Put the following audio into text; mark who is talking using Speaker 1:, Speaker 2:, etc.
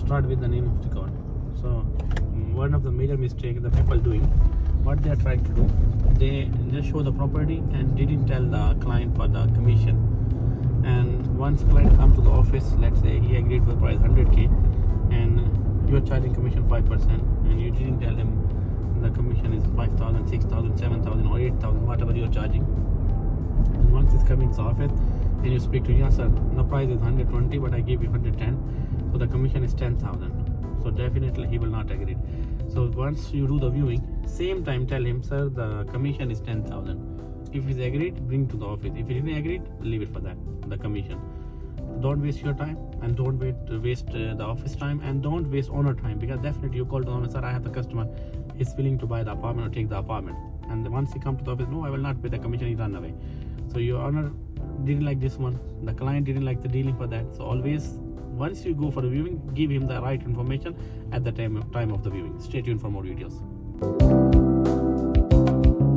Speaker 1: start with the name of the god. So one of the major mistakes the people doing, what they are trying to do, they just show the property and didn't tell the client for the commission. And once client come to the office, let's say he agreed with the price 100k and you're charging commission 5% and you didn't tell him the commission is 5,000, 6,000, 7,000 or 8,000, whatever you're charging. And once it's coming to the office and you speak to him, sir, the price is 120 but I give you 110, so the commission is 10,000. So definitely he will not agree. So once you do the viewing, same time tell him, sir, the commission is 10,000. If he's agreed, bring to the office. If he didn't agree, leave it for that, the commission. Don't waste your time and don't waste the office time and don't waste owner time, because definitely you call the owner, sir, I have the customer, he's willing to buy the apartment or take the apartment, and once he come to the office, no, I will not pay the commission, he run away. So your owner didn't like this one, the client didn't like the dealing for that. So always, once you go for a viewing, give him the right information at the time of the viewing. Stay tuned for more videos.